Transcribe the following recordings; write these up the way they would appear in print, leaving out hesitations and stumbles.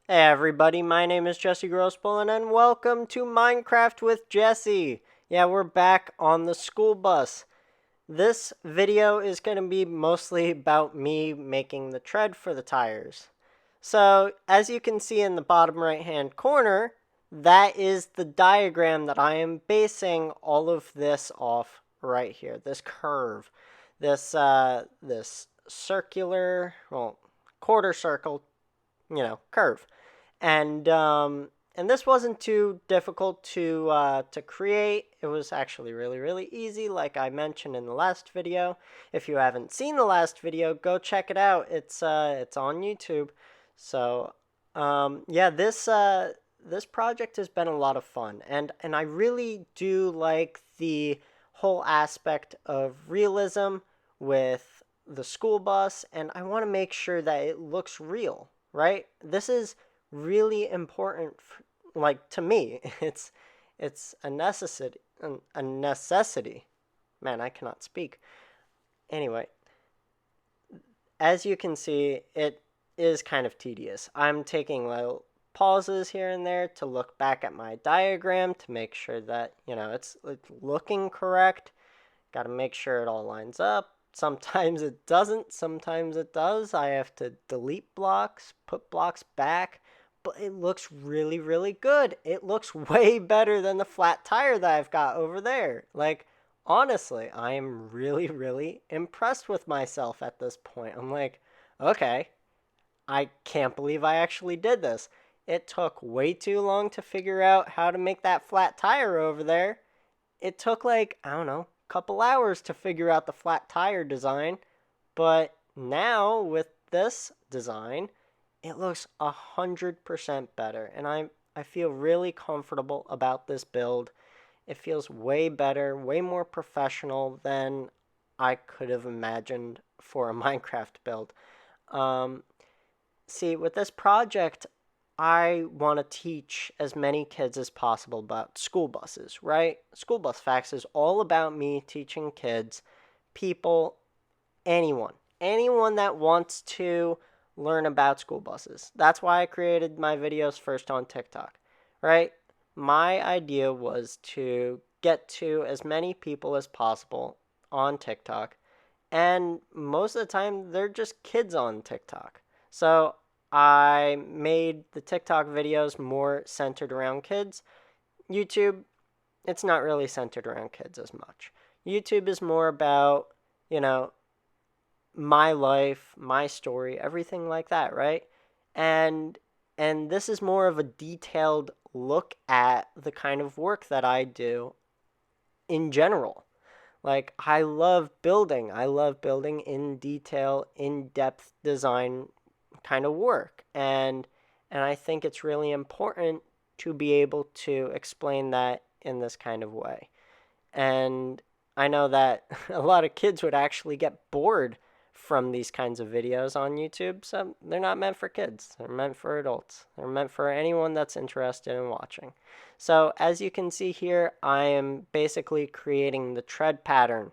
Hey everybody, my name is Jesse Grossbullen and welcome to Minecraft with Jesse. Yeah, we're back on the school bus. This video is going to be mostly about me making the tread for the tires. So, as you can see in the bottom right hand corner, that is the diagram that I am basing all of this off right here. This curve. This circular, well, quarter circle, curve. And this wasn't too difficult to create. It was actually really easy, like I mentioned in the last video. If you haven't seen the last video, go check it out. It's on YouTube. So yeah, this project has been a lot of fun, and I really do like the whole aspect of realism with the school bus, and I want to make sure that it looks real, right? This is really important, like, to me. It's a necessity. A necessity. Man, I cannot speak. Anyway, as you can see, it is kind of tedious. I'm taking little pauses here and there to look back at my diagram to make sure that, it's looking correct. Got to make sure it all lines up. Sometimes it doesn't, sometimes it does. I have to delete blocks, put blocks back, but it looks really good. It looks way better than the flat tire that I've got over there. Like, honestly, I am really impressed with myself at this point. I'm like, okay, I can't believe I actually did this. It took way too long to figure out how to make that flat tire over there. It took, like, I don't know, a couple hours to figure out the flat tire design. But now with this design, it looks 100% better. And I feel really comfortable about this build. It feels way better, way more professional than I could have imagined for a Minecraft build. Um, See, with this project, I want to teach as many kids as possible about school buses, right? School Bus Facts is all about me teaching kids, people, anyone that wants to learn about school buses. That's why I created my videos first on TikTok, right? My idea was to get to as many people as possible on TikTok, and most of the time they're just kids on TikTok. So I made the TikTok videos more centered around kids. YouTube, it's not really centered around kids as much. YouTube is more about, you know, my life, my story, everything like that, right? And and this is more of a detailed look at the kind of work that I do in general. Like, I love building. I love building in detail, in-depth design kind of work. And I think it's really important to be able to explain that in this kind of way. And I know that a lot of kids would actually get bored from these kinds of videos on YouTube, so they're not meant for kids. They're meant for adults. They're meant for anyone that's interested in watching. So as you can see here, I am basically creating the tread pattern.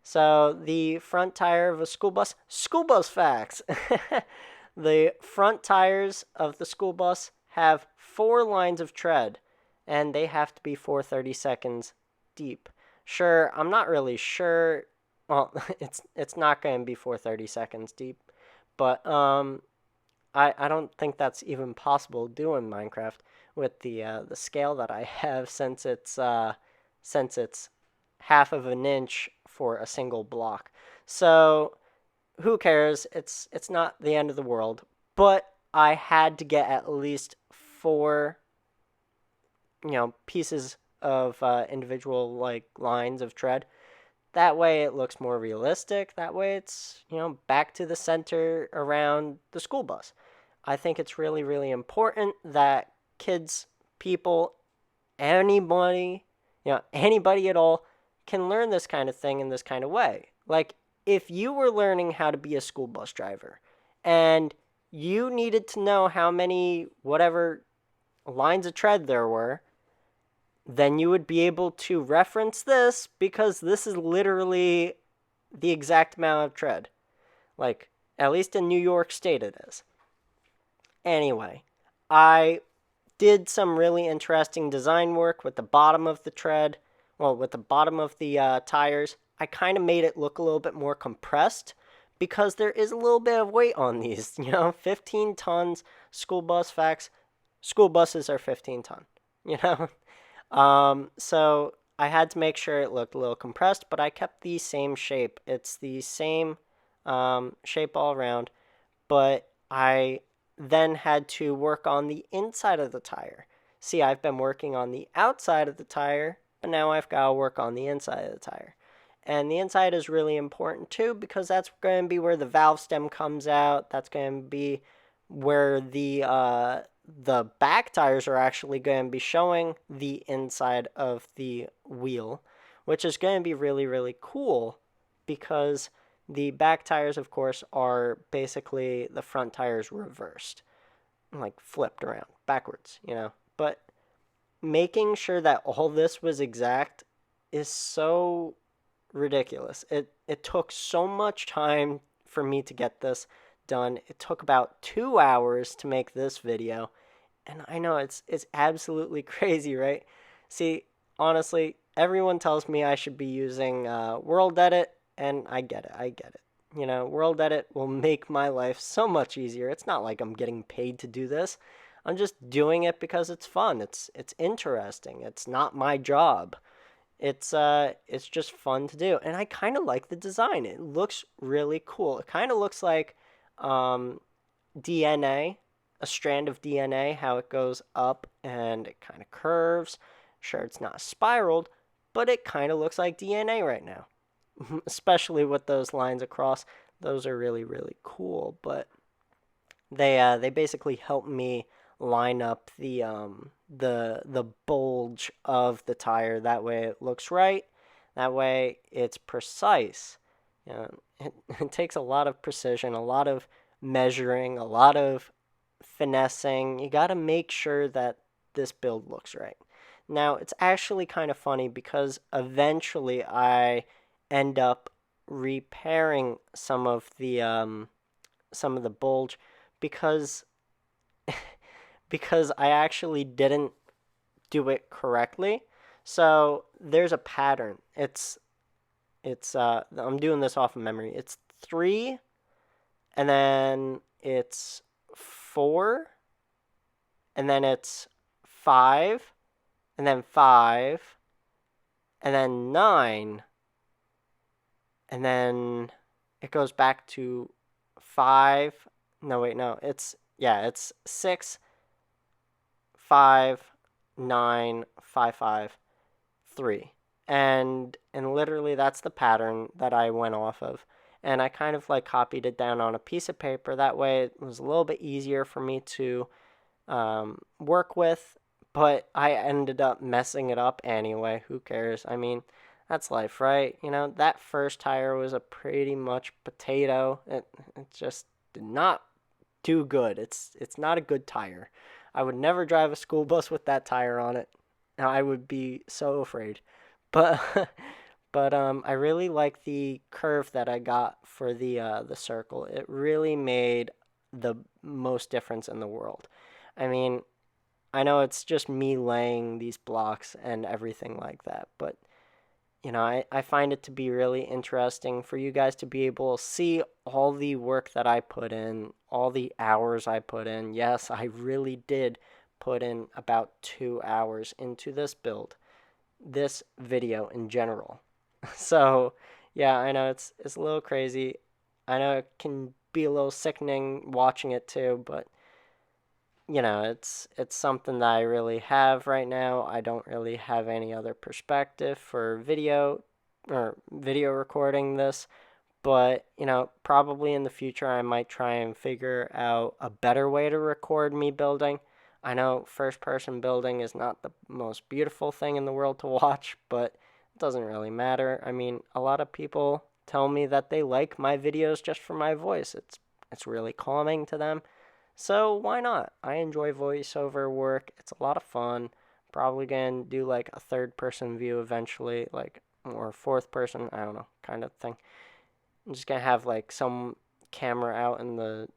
So the front tire of a school bus facts. The front tires of the school bus have 4 lines of tread, and they have to be 430 deep. Sure, I'm not really sure. Well, it's not going to be 430 deep, but I don't think that's even possible doing Minecraft with the scale that I have, since it's half of an inch for a single block. So who cares? It's not the end of the world, but I had to get at least 4 pieces of individual, like, lines of tread. That way it looks more realistic. That way it's, back to the center around the school bus. I think it's really important that kids, people, anybody, anybody at all can learn this kind of thing in this kind of way. Like, if you were learning how to be a school bus driver and you needed to know how many whatever lines of tread there were, then you would be able to reference this, because this is literally the exact amount of tread. Like, at least in New York State it is. Anyway, I did some really interesting design work with the bottom of the tread, well, with the bottom of the tires. I kind of made it look a little bit more compressed because there is a little bit of weight on these. 15 tons, school bus facts. School buses are 15 ton, you know? So I had to make sure it looked a little compressed, but I kept the same shape. It's the same shape all around, but I then had to work on the inside of the tire. See, I've been working on the outside of the tire, but now I've got to work on the inside of the tire. And the inside is really important too because that's going to be where the valve stem comes out. That's going to be where the back tires are actually going to be showing the inside of the wheel, which is going to be really, really cool because the back tires, of course, are basically the front tires reversed, like flipped around, backwards. But making sure that all this was exact is so ridiculous. It took so much time for me to get this done. It took about 2 hours to make this video. And I know it's absolutely crazy, right? See, honestly, everyone tells me I should be using World Edit, and I get it. I get it. World Edit will make my life so much easier. It's not like I'm getting paid to do this. I'm just doing it because it's fun. It's interesting. It's not my job. It's just fun to do, and I kind of like the design. It looks really cool. It kind of looks like DNA, a strand of DNA, how it goes up and it kind of curves. Sure, it's not spiraled, but it kind of looks like DNA right now, especially with those lines across. Those are really, really cool, but they basically help me line up the bulge of the tire. That way it looks right. That way it's precise. It takes a lot of precision, a lot of measuring, a lot of finessing. You got to make sure that this build looks right. Now, it's actually kind of funny because eventually I end up repairing some of the bulge because because I actually didn't do it correctly. So there's a pattern. It's I'm doing this off of memory. It's 3, and then it's 4, and then it's 5, and then 5, and then 9, and then it goes back to 5. No, wait, no. It's 6, 5, 9, 5, 5, 3. And literally that's the pattern that I went off of. And I kind of like copied it down on a piece of paper. That way it was a little bit easier for me to work with. But I ended up messing it up anyway. Who cares? I mean, that's life, right? That first tire was a pretty much potato. It just did not do good. It's not a good tire. I would never drive a school bus with that tire on it. I would be so afraid. But I really like the curve that I got for the circle. It really made the most difference in the world. I mean, I know it's just me laying these blocks and everything like that, but I find it to be really interesting for you guys to be able to see all the work that I put in, all the hours I put in. Yes, I really did put in about 2 hours into this build, this video in general. So, yeah, I know it's a little crazy. I know it can be a little sickening watching it too, but it's something that I really have right now. I don't really have any other perspective for video recording this, but probably in the future I might try and figure out a better way to record me building. I know first person building is not the most beautiful thing in the world to watch, but it doesn't really matter. I mean, a lot of people tell me that they like my videos just for my voice. It's really calming to them. So why not? I enjoy voiceover work. It's a lot of fun. Probably gonna do like a third person view eventually, like, or fourth person, I don't know, kind of thing. I'm just gonna have like some camera out in the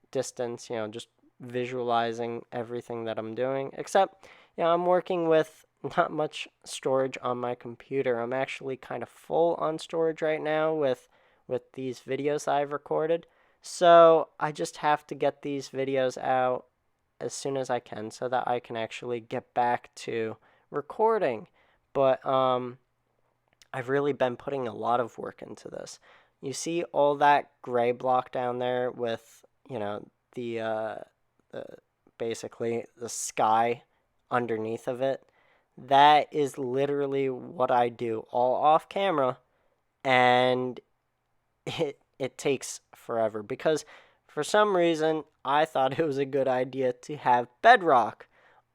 distance, just visualizing everything that I'm doing. Except, I'm working with not much storage on my computer. I'm actually kind of full on storage right now with these videos I've recorded. So I just have to get these videos out as soon as I can so that I can actually get back to recording. But I've really been putting a lot of work into this. You see all that gray block down there with, the basically the sky underneath of it. That is literally what I do all off camera, and it takes forever because for some reason I thought it was a good idea to have bedrock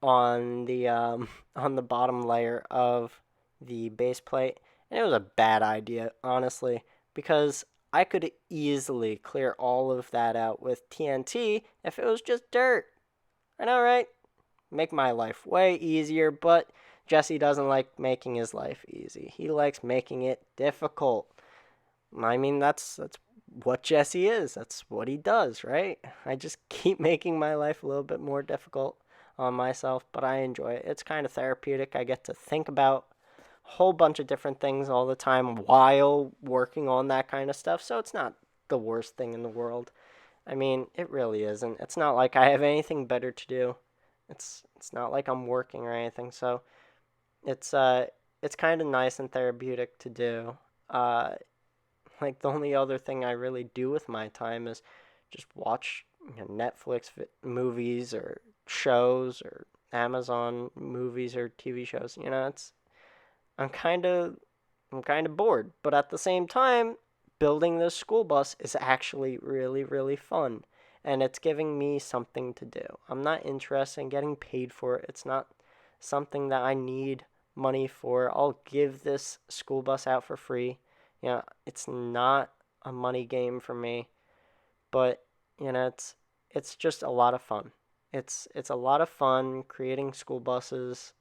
on the on the bottom layer of the base plate, and it was a bad idea, honestly, because I could easily clear all of that out with TNT if it was just dirt. I know, right? Make my life way easier, but Jesse doesn't like making his life easy. He likes making it difficult. I mean, that's what Jesse is. That's what he does, right? I just keep making my life a little bit more difficult on myself, but I enjoy it. It's kind of therapeutic. I get to think about a whole bunch of different things all the time while working on that kind of stuff, so it's not the worst thing in the world. I mean, it really isn't. It's not like I have anything better to do. It's not like I'm working or anything, so it's kind of nice and therapeutic to do. Like the only other thing I really do with my time is just watch Netflix movies or shows or Amazon movies or TV shows. It's I'm kind of I'm kind of bored, but at the same time, building this school bus is actually really really fun, and it's giving me something to do. I'm not interested in getting paid for it. It's not something that I need money for. I'll give this school bus out for free. It's not a money game for me, but it's just a lot of fun. It's a lot of fun creating school buses.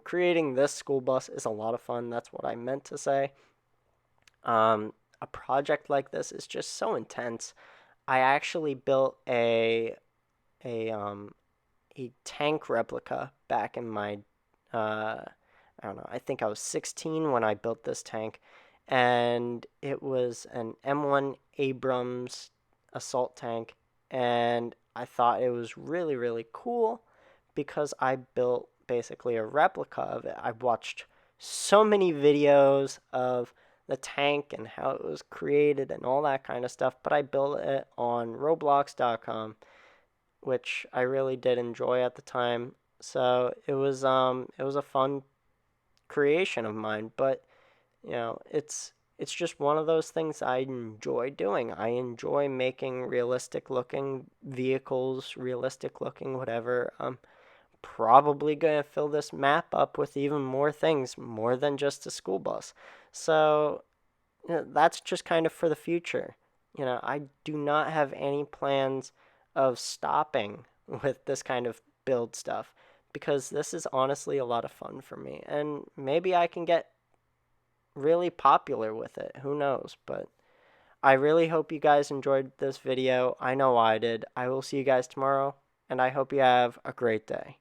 Creating this school bus is a lot of fun. That's what I meant to say. A project like this is just so intense. I actually built a um a tank replica back in my I don't know, I think I was 16 when I built this tank, and it was an M1 Abrams assault tank, and I thought it was really, really cool because I built basically a replica of it. I watched so many videos of the tank and how it was created and all that kind of stuff, but I built it on Roblox.com, which I really did enjoy at the time. So it was a fun creation of mine, but it's just one of those things I enjoy doing. I enjoy making realistic looking vehicles, realistic looking whatever. I'm probably going to fill this map up with even more things, more than just a school bus. So that's just kind of for the future. I do not have any plans of stopping with this kind of build stuff because this is honestly a lot of fun for me. And maybe I can get really popular with it. Who knows? But I really hope you guys enjoyed this video. I know I did. I will see you guys tomorrow, and I hope you have a great day.